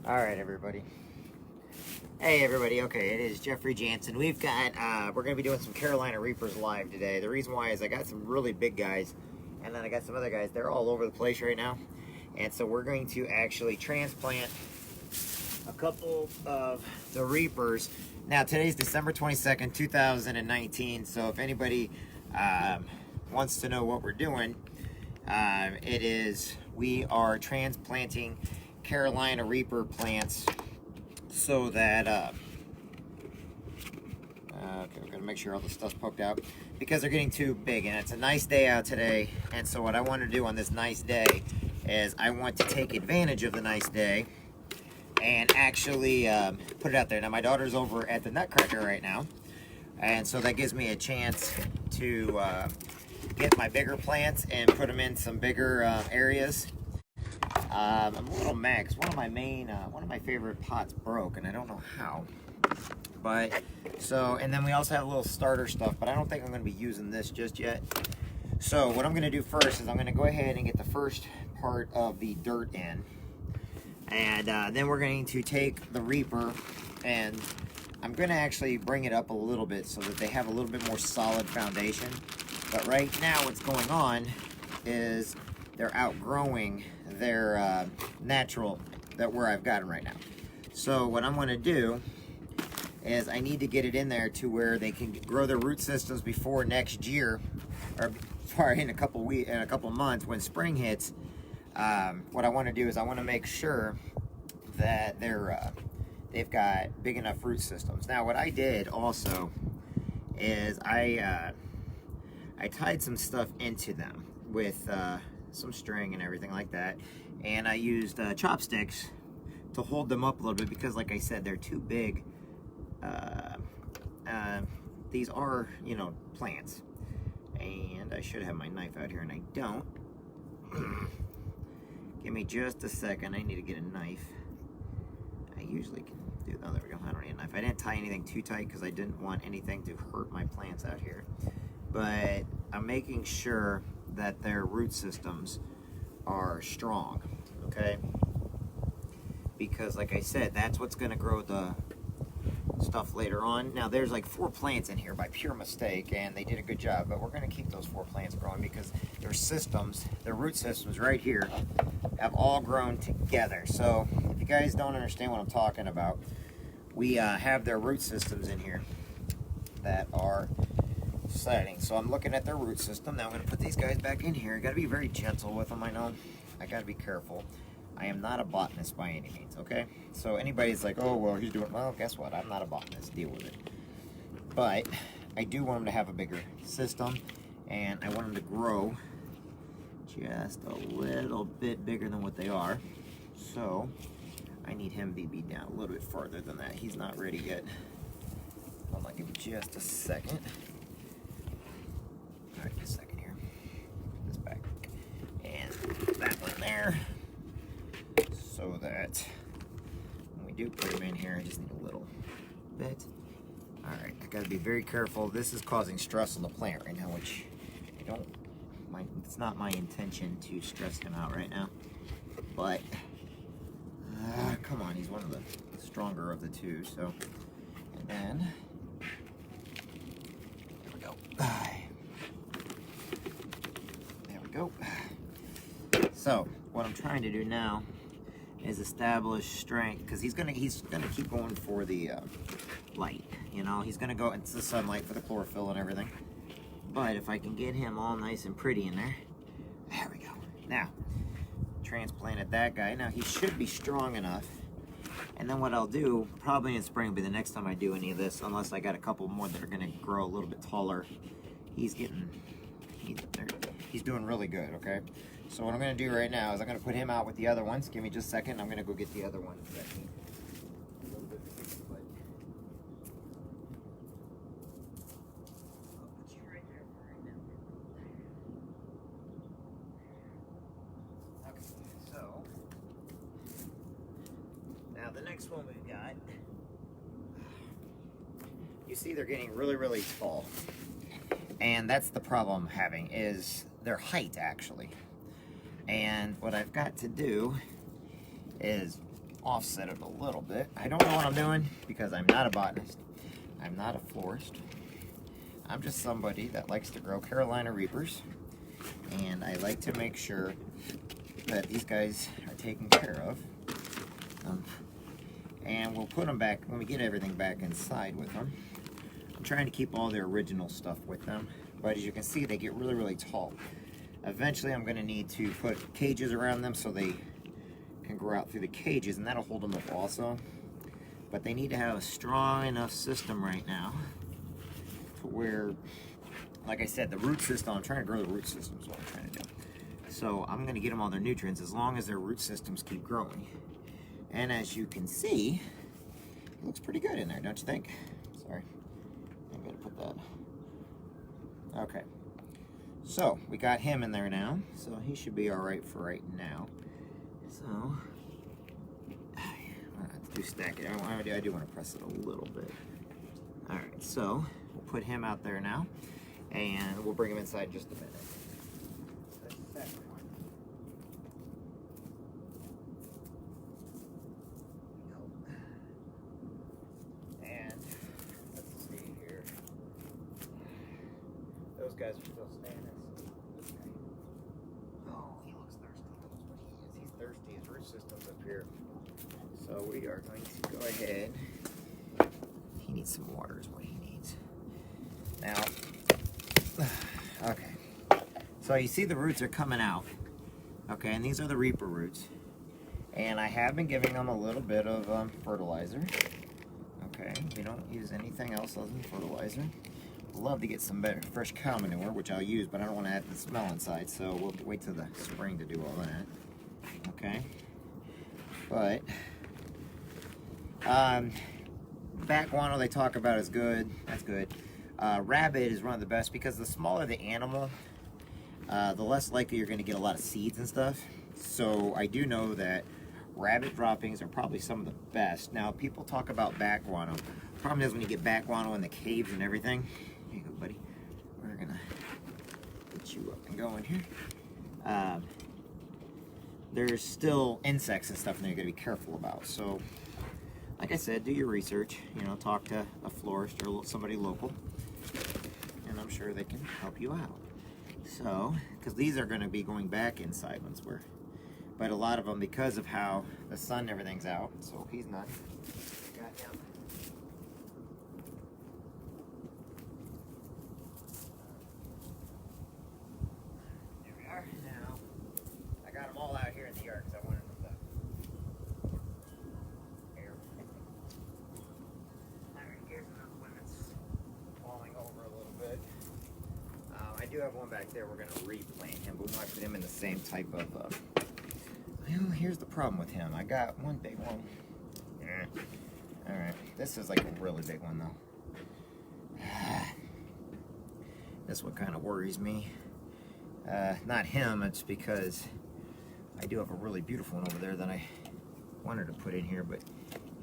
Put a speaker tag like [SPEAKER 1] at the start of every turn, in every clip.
[SPEAKER 1] All right, everybody. Hey, everybody. Okay, it is Jeffrey Jansen. We're going to be doing some Carolina Reapers live today. The reason why is I got some really big guys, and then I got some other guys. They're all over the place right now. And so we're going to actually transplant a couple of the Reapers. Now, today's December 22nd, 2019. So if anybody wants to know what we're doing, we are transplanting Carolina Reaper plants so that okay, we're gonna make sure all the stuff's poked out because they're getting too big, and it's a nice day out today. And so what I want to do on this nice day is I want to take advantage of the nice day and actually put it out there. Now my daughter's over at the Nutcracker right now, and so that gives me a chance to get my bigger plants and put them in some bigger areas. I'm a little mad because one of my favorite pots broke, and I don't know how. But so, and then we also have a little starter stuff, but I don't think I'm going to be using this just yet. So what I'm going to do first is I'm going to go ahead and get the first part of the dirt in, and then we're going to take the Reaper, and I'm going to actually bring it up a little bit so that they have a little bit more solid foundation. But right now what's going on is they're outgrowing their natural, where I've got them right now. So what I'm going to do is I need to get it in there to where they can grow their root systems before next year, or sorry, in a couple months when spring hits. What I want to do is I want to make sure that they've got big enough root systems. Now what I did also is I tied some stuff into them with some string and everything like that, and I used chopsticks to hold them up a little bit because, like I said, they're too big. These are, plants, and I should have my knife out here, and I don't. Give me just a second. I need to get a knife. I usually can do. Oh, there we go. I don't need a knife. I didn't tie anything too tight because I didn't want anything to hurt my plants out here. But I'm making sure that their root systems are strong, okay? Because like I said, that's what's going to grow the stuff later on. Now there's like 4 plants in here by pure mistake, and they did a good job, but we're going to keep those 4 plants growing because their root systems right here have all grown together. So if you guys don't understand what I'm talking about, we have their root systems in here that are setting. So I'm looking at their root system. Now I'm going to put these guys back in here. Got to be very gentle with them. I know I got to be careful. I am not a botanist by any means, okay? So anybody's like, oh, well, he's doing, well, guess what? I'm not a botanist. Deal with it. But I do want them to have a bigger system, and I want them to grow just a little bit bigger than what they are. So I need him to be down a little bit farther than that. He's not ready yet. Hold on, give me just a second. All right, just a second here. Put this back. And that one there. So that when we do put them in here, I just need a little bit. All right, I gotta be very careful. This is causing stress on the plant right now, which it's not my intention to stress him out right now. But, come on, he's one of the stronger of the two, so. And then, there we go. There we go. So, what I'm trying to do now is establish strength, because he's gonna keep going for the light. He's gonna go into the sunlight for the chlorophyll and everything. But if I can get him all nice and pretty in there, there we go. Now, transplanted that guy. Now he should be strong enough. And then what I'll do, probably in spring, will be the next time I do any of this, unless I got a couple more that are gonna grow a little bit taller. He's doing really good, okay? So what I'm going to do right now is I'm going to put him out with the other ones. Give me just a second. I'm going to go get the other ones that need a little bit bigger foot. I'll put you right there for right now. Okay, so now the next one we've got, you see they're getting really, really tall. And that's the problem I'm having, is their height, actually. And what I've got to do is offset it a little bit. I don't know what I'm doing because I'm not a botanist. I'm not a florist. I'm just somebody that likes to grow Carolina Reapers, and I like to make sure that these guys are taken care of. And we'll put them back when we get everything back inside with them. I'm trying to keep all their original stuff with them, but as you can see, they get really, really tall. Eventually, I'm going to need to put cages around them so they can grow out through the cages, and that'll hold them up also. But they need to have a strong enough system right now to where, like I said, the root system, I'm trying to grow the root system is what I'm trying to do. So I'm going to get them all their nutrients as long as their root systems keep growing. And as you can see, it looks pretty good in there, don't you think? Sorry, I'm going to put that. Okay, so we got him in there now, so he should be all right for right now. So I do stack it. I do want to press it a little bit. All right, so we'll put him out there now, and we'll bring him inside in just a minute. And let's see here. Those guys are still standing. Oh, he looks thirsty. That's what he is. He's thirsty. His root system's up here. So we are going to go ahead. He needs some water is what he needs. Now, okay. So you see the roots are coming out. Okay, and these are the Reaper roots. And I have been giving them a little bit of fertilizer. Okay, we don't use anything else other than fertilizer. Love to get some better fresh cow manure, which I'll use, but I don't want to add the smell inside, so we'll wait till the spring to do all that. Okay, but bat guano they talk about is good. That's good. Rabbit is one of the best because the smaller the animal, the less likely you're going to get a lot of seeds and stuff. So I do know that rabbit droppings are probably some of the best. Now people talk about bat guano. Problem is when you get bat guano in the caves and everything. Here you go, buddy. We're gonna get you up and going here. There's still insects and stuff in there you gotta be careful about. So, like I said, do your research. You know, talk to a florist or somebody local, and I'm sure they can help you out. So, because these are going to be going back inside once we're, but a lot of them because of how the sun and everything's out. So he's not. Got him. There we are. Now I got them all out here in the yard because I wanted them to air. Alright, here's another one that's falling over a little bit. I do have one back there. We're going to replant him, but we might put him in the same type of. Well, here's the problem with him. I got one big one. Alright, this is like a really big one though. This one kind of worries me. Not him, it's because I do have a really beautiful one over there that I wanted to put in here, but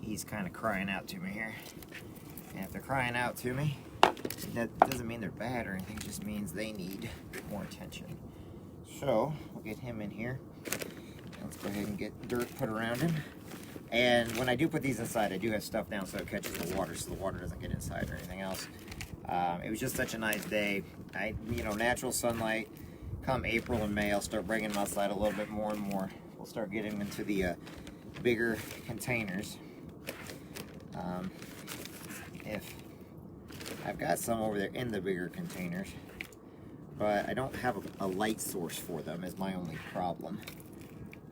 [SPEAKER 1] he's kind of crying out to me here. And if they're crying out to me, that doesn't mean they're bad or anything, it just means they need more attention. So, we'll get him in here. Let's go ahead and get dirt put around him. And when I do put these inside, I do have stuff down so it catches the water, so the water doesn't get inside or anything else. It was just such a nice day. You know, natural sunlight. Come April and May, I'll start bringing them outside a little bit more and more. We'll start getting them into the bigger containers. If I've got some over there in the bigger containers, but I don't have a light source for them is my only problem.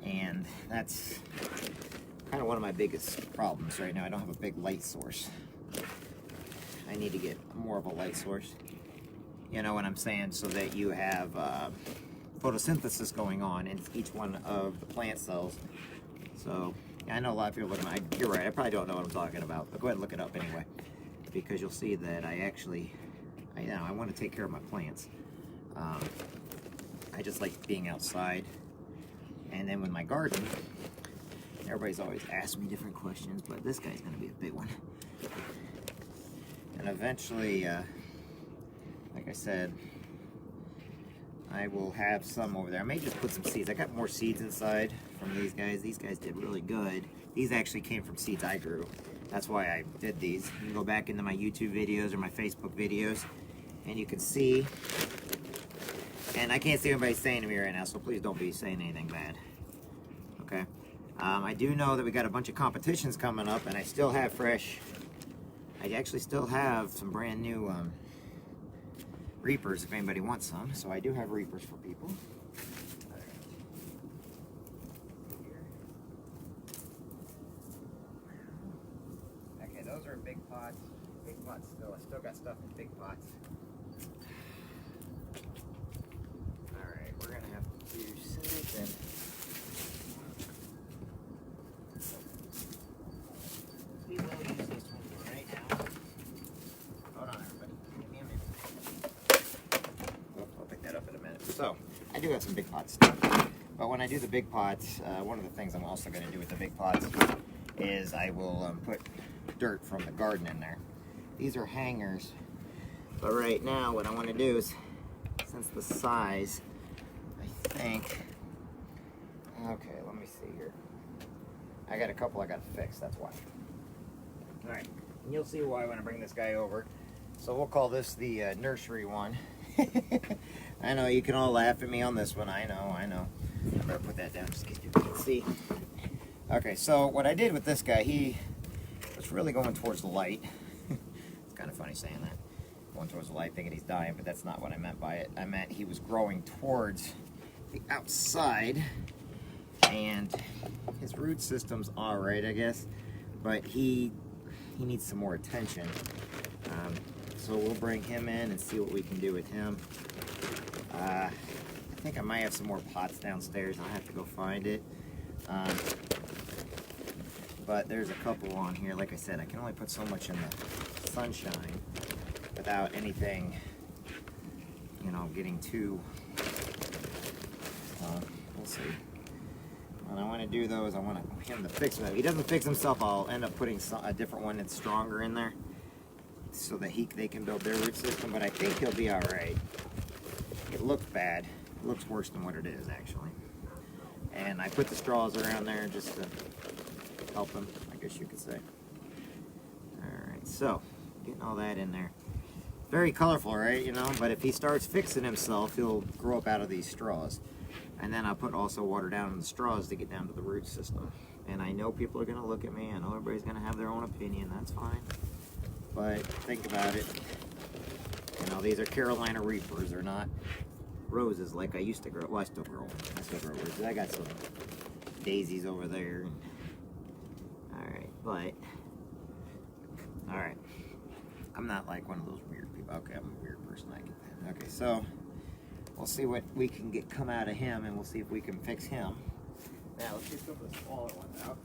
[SPEAKER 1] And that's kind of one of my biggest problems right now. I don't have a big light source. I need to get more of a light source. You know what I'm saying? So that you have photosynthesis going on in each one of the plant cells. So, yeah, I know a lot of people looking at you're right, I probably don't know what I'm talking about, but go ahead and look it up anyway. Because you'll see that I want to take care of my plants. I just like being outside. And then with my garden, everybody's always asked me different questions, but this guy's going to be a big one. And eventually, like I said, I will have some over there. I may just put some seeds. I got more seeds inside from these guys. These guys did really good. These actually came from seeds I grew. That's why I did these. You can go back into my YouTube videos or my Facebook videos, and you can see. And I can't see anybody saying to me right now, so please don't be saying anything bad. Okay. I do know that we got a bunch of competitions coming up, and I still have fresh. I actually still have some brand new reapers if anybody wants some. So I do have reapers for people. Okay, those are in big pots. Big pots still. I still got stuff in big pots. Alright, we're gonna have to do something. We will use this one for right now. Hold on, everybody. Give me a minute. Oh, I'll pick that up in a minute. So, I do have some big pots stuff. But when I do the big pots, one of the things I'm also going to do with the big pots is I will put dirt from the garden in there. These are hangers. But right now, what I want to do is, since the size, I think, okay, let me see here. I got a couple I got to fix, that's why. Alright, and you'll see why when I bring this guy over. So we'll call this the nursery one. I know you can all laugh at me on this one, I know. I better put that down just in case you can see. Okay, so what I did with this guy, he was really going towards the light. It's kind of funny saying that. Going towards the light, thinking he's dying, but that's not what I meant by it. I meant he was growing towards the outside, and his root system's alright, I guess, but he needs some more attention. So we'll bring him in and see what we can do with him. I think I might have some more pots downstairs. I'll have to go find it. But there's a couple on here. Like I said, I can only put so much in the sunshine without anything, you know, getting too, we'll see. When I want to do those, I want him to fix them. If he doesn't fix himself, I'll end up putting a different one that's stronger in there so that they can build their root system, but I think he'll be alright. It looks bad. It looks worse than what it is, actually. And I put the straws around there just to help him, I guess you could say. Alright, so, getting all that in there. Very colorful, right? You know, but if he starts fixing himself, he'll grow up out of these straws. And then I'll put also water down in the straws to get down to the root system. And I know people are going to look at me. I know everybody's going to have their own opinion. That's fine. But think about it. You know, these are Carolina Reapers. They're not roses like I used to grow. Well, I still grow roses. I got some daisies over there. Alright, but... Alright. I'm not like one of those weird people. Okay, I'm a weird person. I get that. Okay, so... We'll see what we can come out of him, and we'll see if we can fix him. Now, let's get some of the smaller ones out.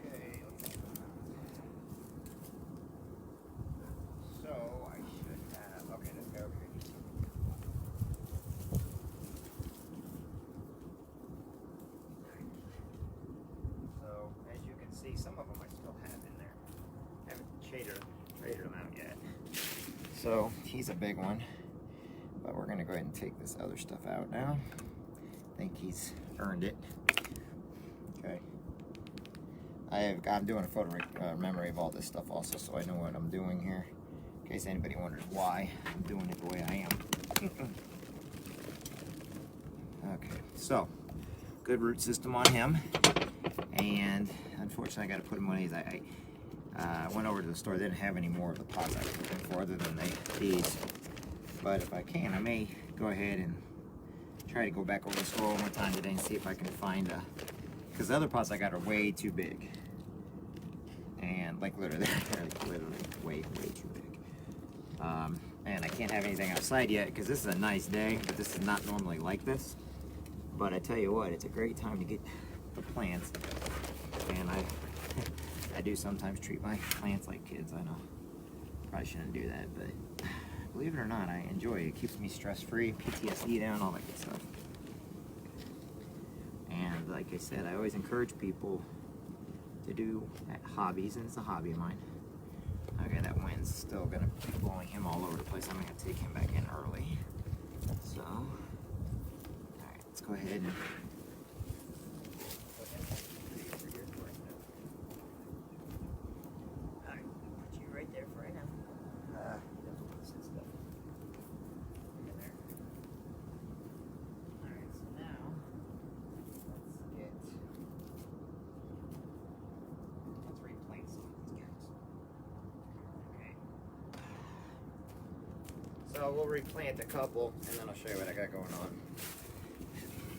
[SPEAKER 1] Okay, let's see. So, I should have... Okay, let's go over here. So, as you can see, some of them I still have in there. I haven't traded them out yet. So, he's a big one. But we're going to go ahead and take this other stuff out now. I think he's earned it. Okay. I'm doing a photo memory of all this stuff also, so I know what I'm doing here. In case anybody wonders why I'm doing it the way I am. Okay, so good root system on him. And unfortunately, I got to put him on these. I went over to the store. They didn't have any more of the pots I was looking for other than these. But if I can, I may go ahead and try to go back over the store one more time today and see if I can find because the other pots I got are way too big. And like literally, they're literally way too big. And I can't have anything outside yet because this is a nice day, but this is not normally like this. But I tell you what, it's a great time to get the plants. And I do sometimes treat my plants like kids, I know. Probably shouldn't do that, but believe it or not, I enjoy it. It keeps me stress-free, PTSD down, all that good stuff. And like I said, I always encourage people to do hobbies, and it's a hobby of mine. Okay, that wind's still gonna be blowing him all over the place. I'm gonna take him back in early. So, alright, let's go ahead and So we'll replant a couple, and then I'll show you what I got going on.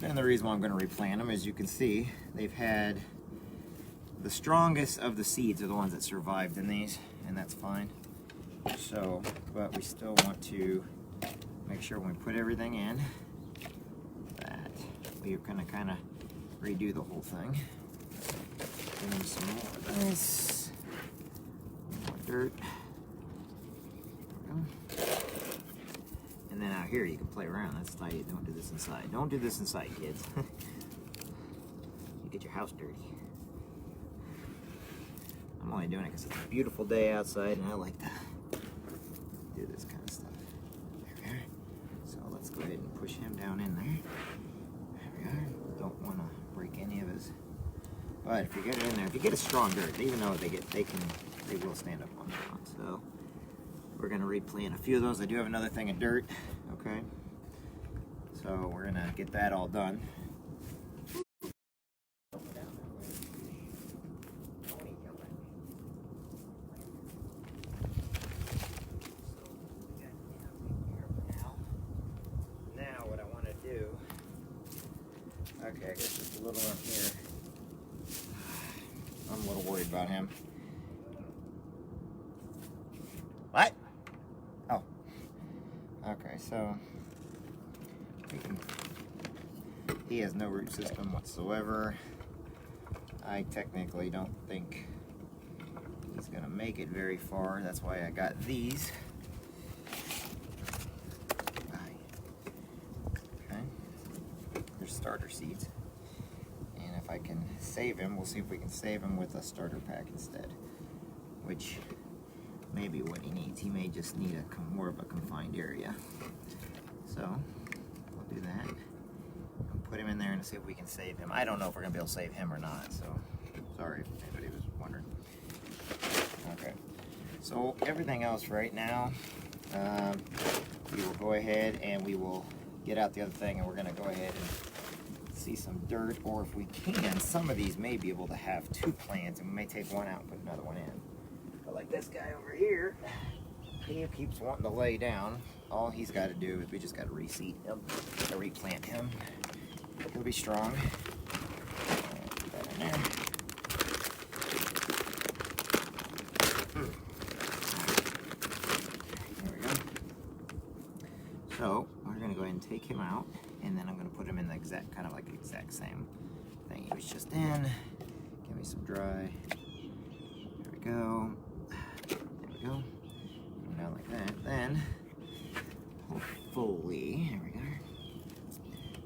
[SPEAKER 1] And the reason why I'm going to replant them, as you can see, they've had the strongest of the seeds are the ones that survived in these, and that's fine. So, but we still want to make sure when we put everything in that we're going to kind of redo the whole thing. Give them some more of this, more dirt. And then out here you can play around. That's tight. Don't do this inside. Don't do this inside, kids. You get your house dirty. I'm only doing it because it's a beautiful day outside and I like to do this kind of stuff. There we are. So let's go ahead and push him down in there. There we are. Don't want to break any of his. But if you get it in there, if you get a strong dirt, even though they will stand up on the front. So we're gonna replant a few of those. I do have another thing of dirt. Okay. So we're gonna get that all done. Now what I want to do. Okay, I guess just a little up here. I'm a little worried about him. What? Oh. Okay, so he has no root system whatsoever. I technically don't think he's gonna make it very far. That's why I got these. Okay. They're starter seeds. And if I can save him, we'll see if we can save him with a starter pack instead, which may be what he needs. He may just need a more of a confined area. So we'll do that. And put him in there and see if we can save him. I don't know if we're gonna be able to save him or not, so sorry if anybody was wondering. Okay, so everything else right now, we will go ahead and we will get out the other thing, and we're gonna go ahead and see some dirt, or if we can, some of these may be able to have two plants, and we may take one out and put another one in. But like this guy over here, he keeps wanting to lay down. All he's got to do is we just got to reseed him, to replant him. He'll be strong. Put that in there. There we go. So we're going to go ahead and take him out, and then I'm going to put him in the exact, kind of like the exact same thing he was just in. Give me some dry. There we go. There we go. Down like that. Then, hopefully, there we go.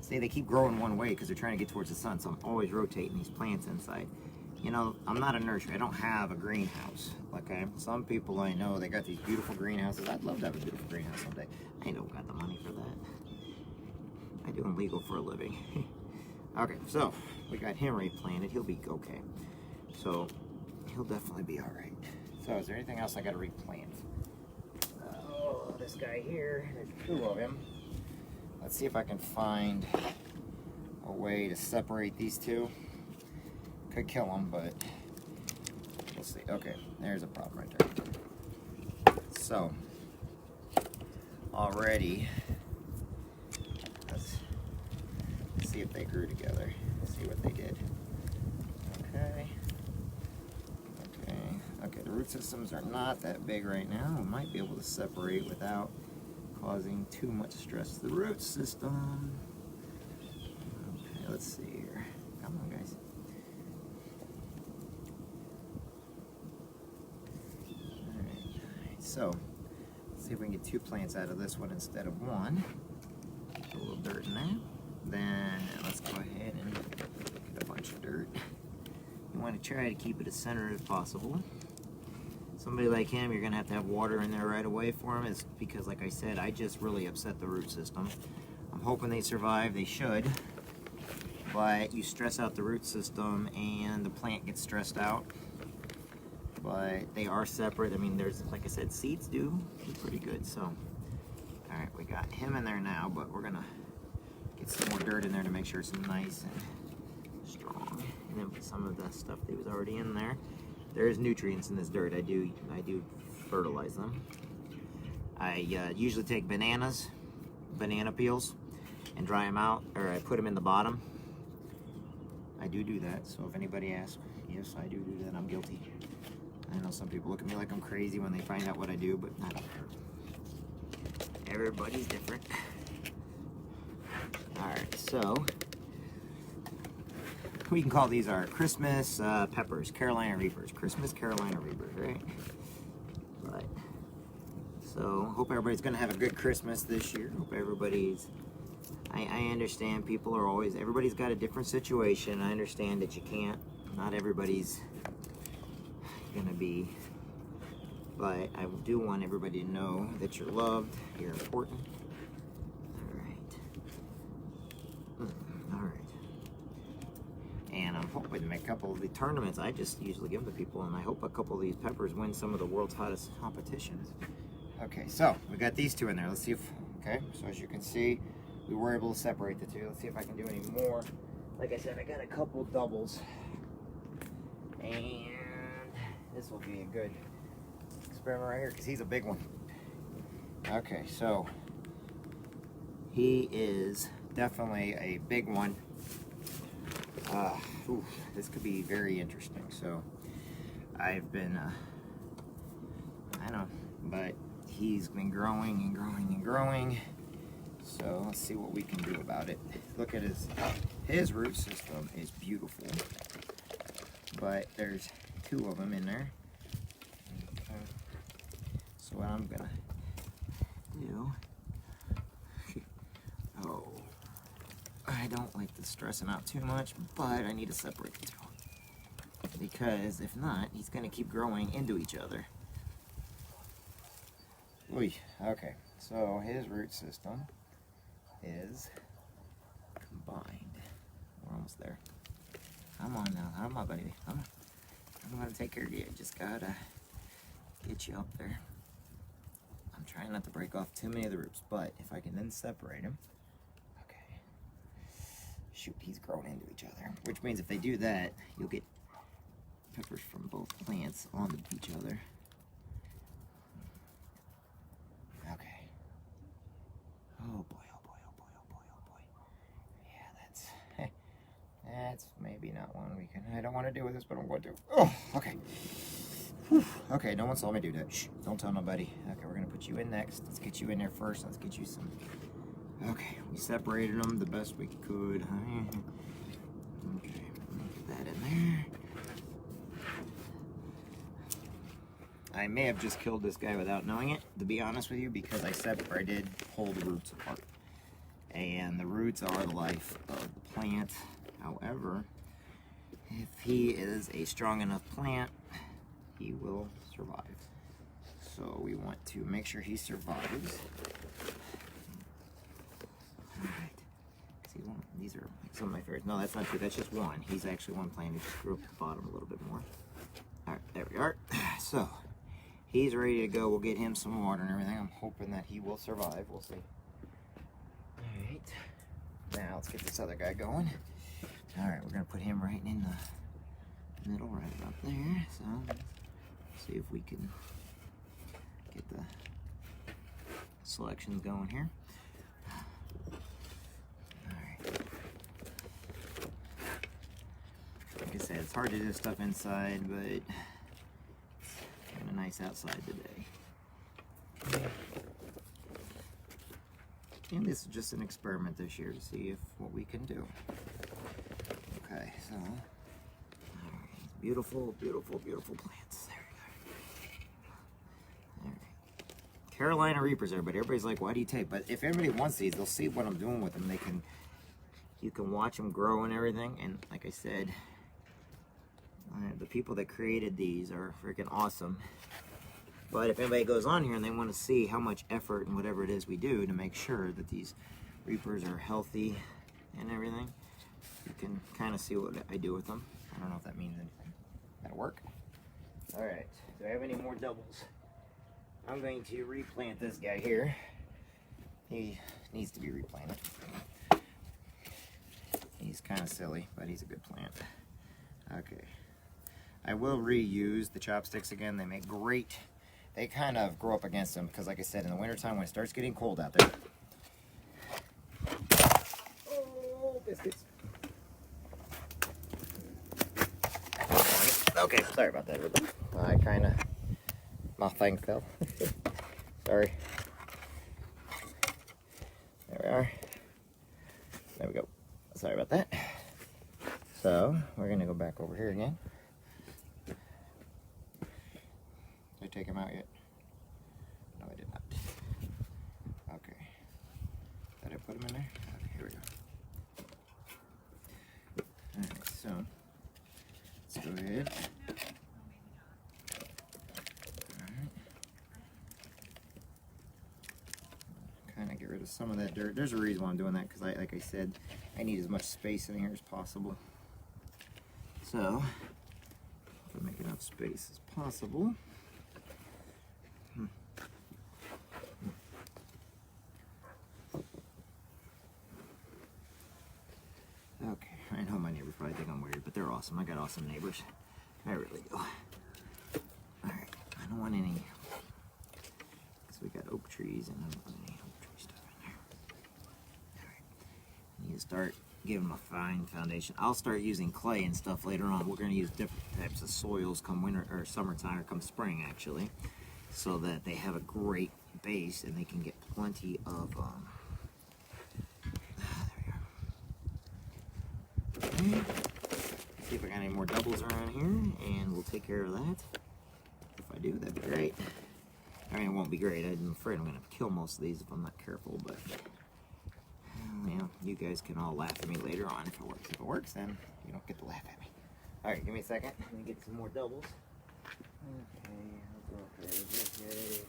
[SPEAKER 1] See, they keep growing one way because they're trying to get towards the sun, so I'm always rotating these plants inside. You know, I'm not a nursery. I don't have a greenhouse. Okay, some people I know, they got these beautiful greenhouses. I'd love to have a beautiful greenhouse someday. I don't got the money for that. I do them legal for a living. Okay, so we got him replanted. He'll be okay. So he'll definitely be all right. So is there anything else I got to replant? Oh, this guy here, there's two of him. Let's see if I can find a way to separate these two. Could kill them, but we'll see. Okay, there's a problem right there. So, already, let's see if they grew together. See what they did. Okay. Okay, the root systems are not that big right now. We might be able to separate without causing too much stress to the root system. Okay, let's see here. Come on, guys. Alright, so let's see if we can get two plants out of this one instead of one. Put a little dirt in there. Then let's go ahead and get a bunch of dirt. You want to try to keep it as centered as possible. Somebody like him, you're going to have water in there right away for him. It's because, like I said, I just really upset the root system. I'm hoping they survive. They should. But you stress out the root system and the plant gets stressed out. But they are separate. I mean, there's, like I said, seeds do pretty good. So, all right, we got him in there now, but we're going to get some more dirt in there to make sure it's nice and strong. And then put some of the stuff that was already in there. There is nutrients in this dirt. I do fertilize them. I usually take banana peels, and dry them out, or I put them in the bottom. I do that, so if anybody asks, yes, I do that. I'm guilty. I know some people look at me like I'm crazy when they find out what I do, but I don't care. Everybody's different. Alright, so we can call these our Christmas peppers, Carolina Reapers. Christmas Carolina Reapers, right? But, so, hope everybody's going to have a good Christmas this year. Hope everybody's... I understand people are always... Everybody's got a different situation. I understand that you can't... Not everybody's going to be... But I do want everybody to know that you're loved, you're important. Alright. And I'm hoping to make a couple of the tournaments. I just usually give them to people, and I hope a couple of these peppers win some of the world's hottest competitions. Okay, so we got these two in there. Let's see if... Okay, so as you can see, we were able to separate the two. Let's see if I can do any more. Like I said, I got a couple doubles. And this will be a good experiment right here, because he's a big one. Okay, so he is definitely a big one. This could be very interesting. So I've been, I know, but he's been growing and growing and growing. So let's see what we can do about it. Look at his root system is beautiful, but there's two of them in there. Okay. So what I'm gonna do, I don't like to stress him out too much, but I need to separate the two, because if not, he's gonna keep growing into each other. Oy, okay, so his root system is combined. We're almost there. Come on now, come on, baby. Come on. I'm gonna take care of you. Just gotta get you up there. I'm trying not to break off too many of the roots, but if I can then separate them. Okay. Shoot, he's growing into each other. Which means if they do that, you'll get peppers from both plants onto each other. Okay. Oh boy, oh boy, oh boy, oh boy, oh boy. Yeah, that's maybe not one we can... I don't want to do with this, but I'm going to. Oh, okay. Whew. Okay, no one saw me do that. Shh, don't tell nobody. Okay, we're going to put you in next. Let's get you in there first. Let's get you some... Okay, we separated them the best we could. Okay, put that in there. I may have just killed this guy without knowing it, to be honest with you, because I did pull the roots apart. And the roots are the life of the plant. However, if he is a strong enough plant, he will survive. So we want to make sure he survives. Alright. See, these are like some of my favorites. No, that's not true. That's just one. He's actually one plant who just grew up at the bottom a little bit more. Alright, there we are. So, he's ready to go. We'll get him some water and everything. I'm hoping that he will survive. We'll see. Alright. Now, let's get this other guy going. Alright, we're going to put him right in the middle, right about there. So, let's see if we can get the selections going here. Alright. Like I said, it's hard to do stuff inside, but it's kind of nice outside today. And this is just an experiment this year to see what we can do. Okay, so, alright, beautiful, beautiful, beautiful plants. There we go. Alright. Carolina Reapers, everybody. Everybody's like, why do you take? But if everybody wants these, they'll see what I'm doing with them. You can watch them grow and everything. And like I said, the people that created these are freaking awesome. But if anybody goes on here and they want to see how much effort and whatever it is we do to make sure that these Reapers are healthy and everything, you can kind of see what I do with them. I don't know if that means anything. That'll work. Alright, do I have any more doubles? I'm going to replant this guy here. He needs to be replanted. He's kind of silly, but he's a good plant. Okay. I will reuse the chopsticks again. They make great they kind of grow up against them because, like I said, in the wintertime when it starts getting cold out there. Oh, biscuits. Okay, sorry about that, everybody. I kind of, my thing fell. Sorry. There we are. There we go. Sorry about that. So, we're going to go back over here again. Did I take him out yet? No, I did not. Okay. Did I put him in there? Okay, here we go. Alright, so let's go ahead. Alright. Kind of get rid of some of that dirt. There's a reason why I'm doing that, because like I said, I need as much space in here as possible. So, to make enough space as possible. Okay, I know my neighbors probably think I'm weird, but they're awesome. I got awesome neighbors. I really do. Alright, I don't want any, because we got oak trees and I don't want any oak tree stuff in there. Alright, I need to start giving them a fine foundation. I'll start using clay and stuff later on. We're going to use different types of soils come winter or summertime, or come spring actually, so that they have a great base and they can get plenty of there we are. Okay. See if I got any more doubles around here, and we'll take care of that. If I do, that'd be great. I mean, it won't be great. I'm afraid I'm going to kill most of these if I'm not careful, but well, you guys can all laugh at me later on if it works. If it works, then you don't get to laugh at me. Alright, give me a second. Let me get some more doubles. Okay, I'll go ahead. Okay.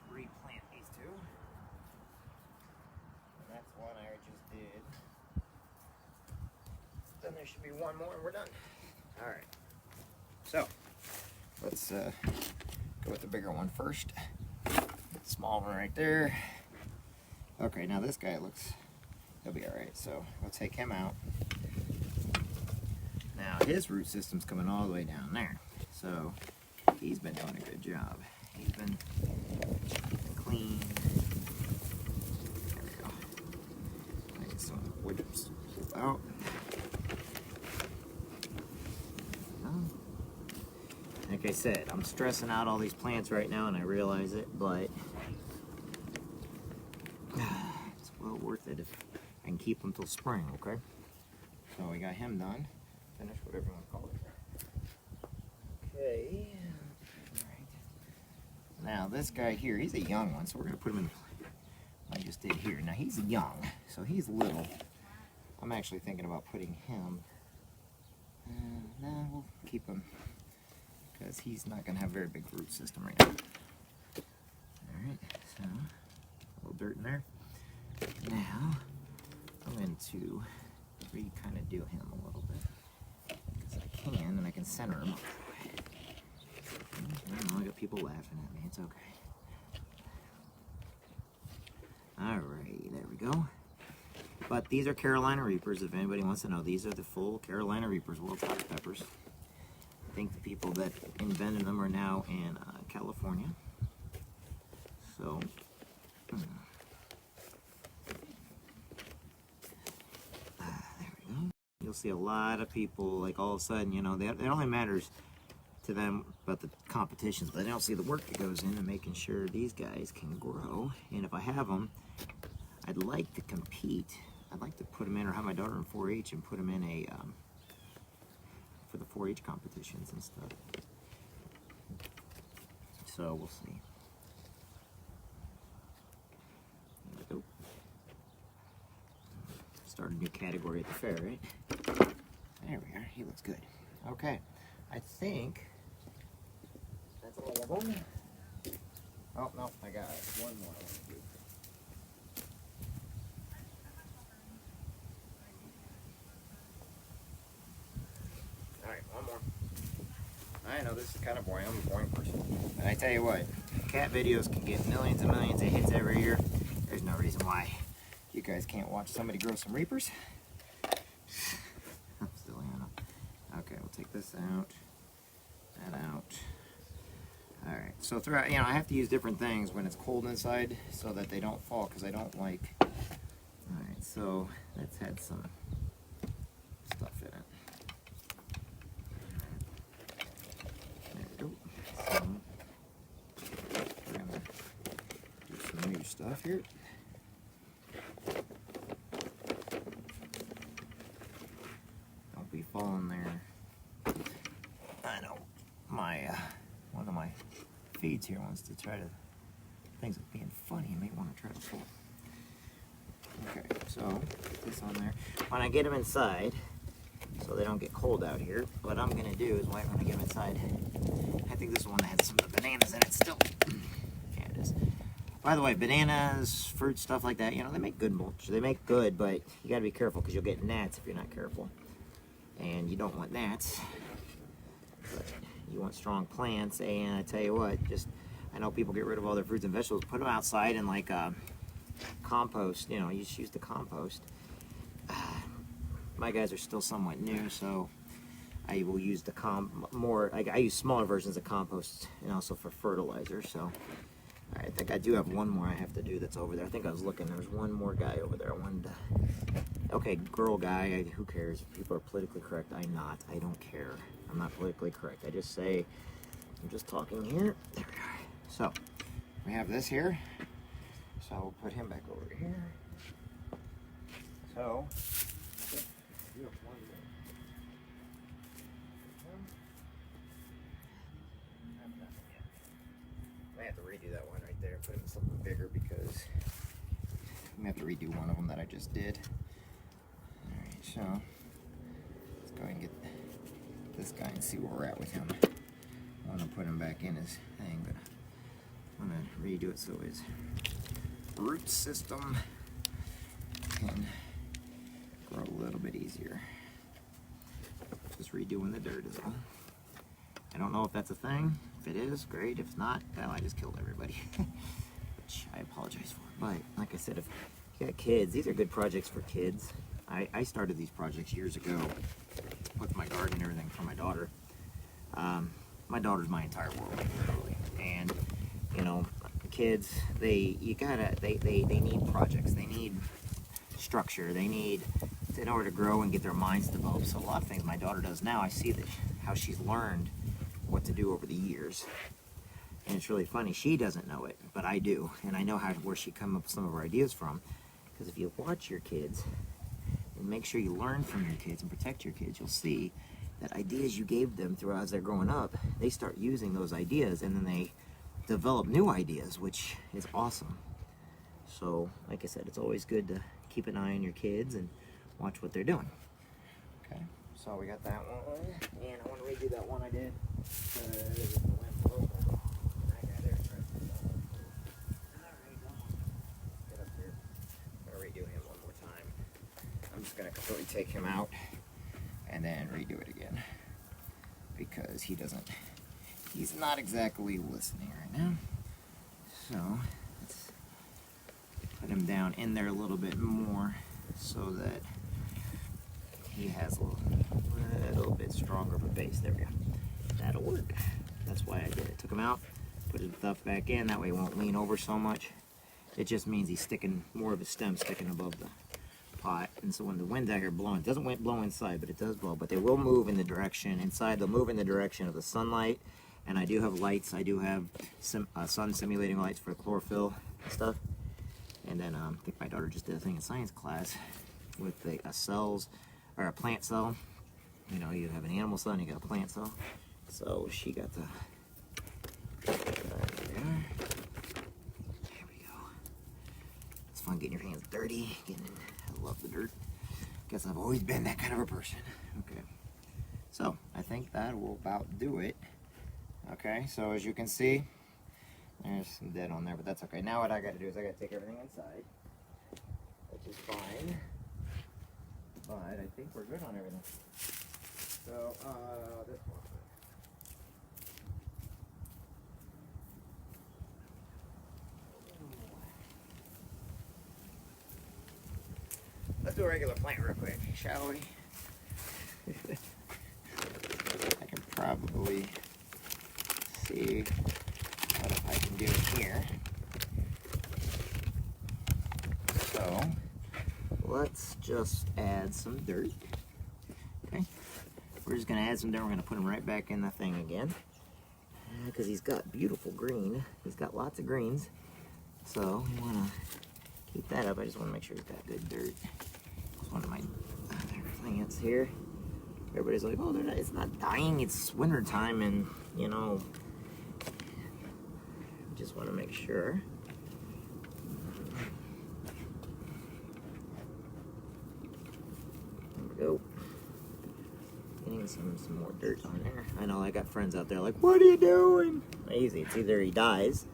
[SPEAKER 1] Replant these two. And that's one I just did. Then there should be one more and we're done. Alright. So, let's go with the bigger one first. Small one right there. Okay, now this guy looks, he'll be alright. So, we'll take him out. Now, his root system's coming all the way down there. So, he's been doing a good job. He's been clean. There we go. I get some wood out. Like I said, I'm stressing out all these plants right now and I realize it, but it's well worth it if I can keep them till spring, okay? So we got him done. Finished, whatever you want to call it. Okay. Alright. Now this guy here, he's a young one, so we're going to put him in I just did here. Now he's young, so he's little. I'm actually thinking about putting him. No, we'll keep him because he's not going to have a very big root system right now. Alright, so a little dirt in there. Now I'm going to kind of do him a little bit because I can, and I can center him. I know I got people laughing at me. It's okay. Alright, there we go. But these are Carolina Reapers, if anybody wants to know. These are the full Carolina Reapers, World Fox peppers. I think the people that invented them are now in California. So, there we go. You'll see a lot of people, like all of a sudden, you know, it only matters to them about the competitions, but they don't see the work that goes into making sure these guys can grow. And if I have them, I'd like to compete. I'd like to put them in, or have my daughter in 4-H and put them in a, for the 4-H competitions and stuff. So we'll see. There we go. Start a new category at the fair, right? There we are. He looks good. Okay. I think that's all of them. Oh, no, I got one more I want to do. Alright, one more. I know this is kind of boring. I'm a boring person. But I tell you what, cat videos can get millions and millions of hits every year. There's no reason why You guys can't watch somebody grow some reapers. Still Anna. Okay, we'll take this out, that out. All right, so throughout, you know, I have to use different things when it's cold inside so that they don't fall, because I don't like. All right, so let's add some stuff in it. There we go. So we're gonna do some new stuff here. Don't be falling there. I know my one of my feeds here wants to try to things of being funny. You may want to try to pull. Okay, so put this on there. When I get them inside, so they don't get cold out here, what I'm gonna do is when I get them inside, I think this is one that has some of the bananas in it still. Yeah, it is. By the way, bananas, fruit, stuff like that, you know, they make good mulch. They make good, but you gotta be careful because you'll get gnats if you're not careful. And you don't want gnats. But you want strong plants, and I tell you what, I know people get rid of all their fruits and vegetables, put them outside in like compost, you know, you just use the compost. My guys are still somewhat new, so I will use the I use smaller versions of compost and also for fertilizer. So I think I do have one more I have to do that's over there. I think I was looking, there's one more guy over there. Okay, girl guy, who cares? If people are politically correct, I'm not. I don't care. I'm not politically correct. I just say, I'm just talking here. There we are. So, we have this here. So, we'll put him back over here. So, I have to redo that one right there. Put him in something bigger because I'm going to have to redo one of them that I just did. Alright, so let's go ahead and get this guy and see where we're at with him. I want to put him back in his thing, but I'm going to redo it so his root system can grow a little bit easier. Just redoing the dirt is all. I don't know if that's a thing. If it is, great. If not, well, I just killed everybody. Which I apologize for. But like I said, if you got kids, these are good projects for kids. I started these projects years ago with my garden and everything for my daughter. My daughter's my entire world, literally. And you know, kids, they need projects. They need structure. They need, in order to grow and get their minds developed. So a lot of things my daughter does now, I see that how she's learned what to do over the years. And it's really funny. She doesn't know it, but I do. And I know where she come up with some of her ideas from. Because if you watch your kids and make sure you learn from your kids and protect your kids, you'll see that ideas you gave them throughout as they're growing up, they start using those ideas and then they develop new ideas, which is awesome. So, like I said, it's always good to keep an eye on your kids and watch what they're doing. Okay, so we got that one, and I want to redo that one I did. Get up here. I'm gonna redo him one more time. I'm just gonna completely take him out and then redo it again because he's not exactly listening right now. So let's put him down in there a little bit more so that he has a little bit stronger of a base. There we go. That'll work. That's why I did it. Took him out, put his stuff back in. That way he won't lean over so much. It just means he's sticking, more of his stem sticking above the pot. And so when the wind's out here blowing, it doesn't blow inside, but it does blow. But they will move in the direction, inside they'll move in the direction of the sunlight. And I do have lights. I do have sun simulating lights for chlorophyll and stuff. And then I think my daughter just did a thing in science class with a cells, or a plant cell. You know, you have an animal cell and you got a plant cell. So she got the, there we go. It's fun getting your hands dirty. I love the dirt. Guess I've always been that kind of a person. Okay. So I think that will about do it. Okay, so as you can see, there's some dead on there, but that's okay. Now what I got to do is I got to take everything inside, which is fine. But I think we're good on everything. So, this one. let's do a regular plant real quick, shall we? I can probably see what I can do here. So let's just add some dirt. Okay, we're just gonna add some dirt. We're gonna put him right back in the thing again because he's got beautiful green. He's got lots of greens, so we wanna keep that up. I just wanna make sure he's got good dirt. It's one of my other plants here. Everybody's like, oh, it's not dying. It's winter time, and you know, just want to make sure. There we go. Getting some more dirt on there. I know I got friends out there like, what are you doing? Easy. It's either he dies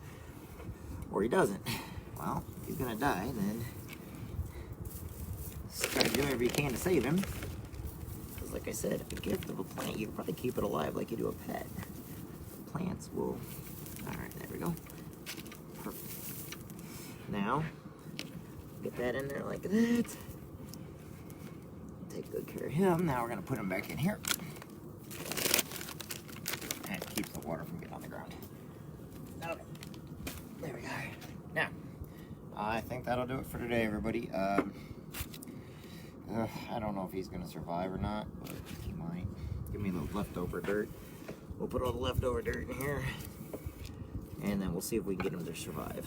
[SPEAKER 1] or he doesn't. Well, if he's gonna die, then try to do whatever you can to save him. Because like I said, a gift of a plant, you can probably keep it alive like you do a pet. Plants will. Alright, there we go. Perfect. Now, get that in there like that. Take good care of him. Now we're going to put him back in here. And it keeps the water from getting on the ground. Okay. There we go. Now, I think that'll do it for today, everybody. I don't know if he's going to survive or not, but he might. Give me the leftover dirt. We'll put all the leftover dirt in here, and then we'll see if we can get him to survive.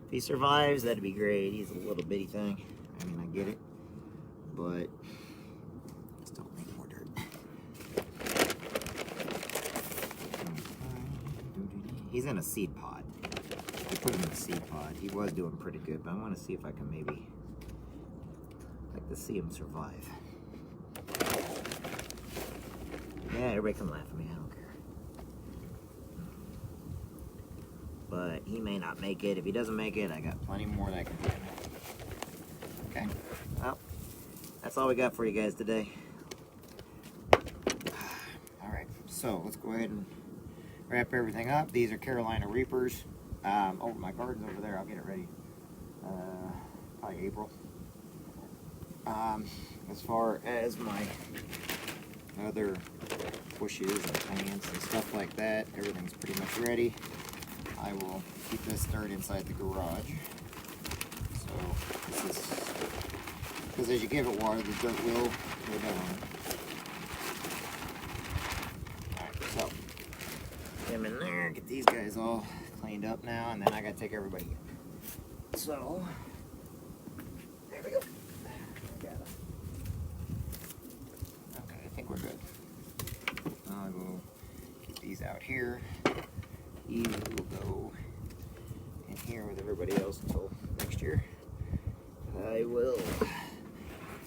[SPEAKER 1] If he survives, that'd be great. He's a little bitty thing. I mean, I get it, but still need more dirt. He's in a seed pod. I put him in a seed pod. He was doing pretty good, but I want to see if I can maybe, like to see him survive. Yeah, everybody can laugh at me. I don't care. But he may not make it. If he doesn't make it, I got plenty more that I can do. Okay. Well, that's all we got for you guys today. Alright, so let's go ahead and wrap everything up. These are Carolina Reapers. Over my garden's over there. I'll get it ready. Probably April. As far as my other bushes and plants and stuff like that, everything's pretty much ready. I will keep this dirt inside the garage. So this is, because as you give it water, the dirt will go down. Alright, so get them in there, get these guys all cleaned up now, and then I gotta take everybody in. So there we go. Okay, I think we're good. I will get these out here. These will go in here with everybody else until next year. I will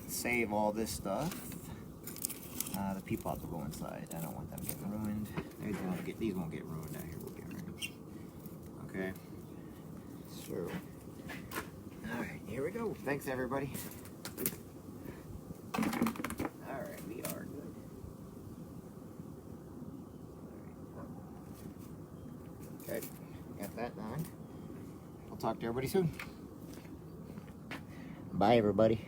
[SPEAKER 1] save all this stuff. The pea pods will go inside. I don't want them getting ruined. These won't get ruined out here. We'll get rid of them. Okay. So, all right, here we go. Thanks, everybody. All right, we are good. Okay, got that done. I'll talk to everybody soon. Bye, everybody.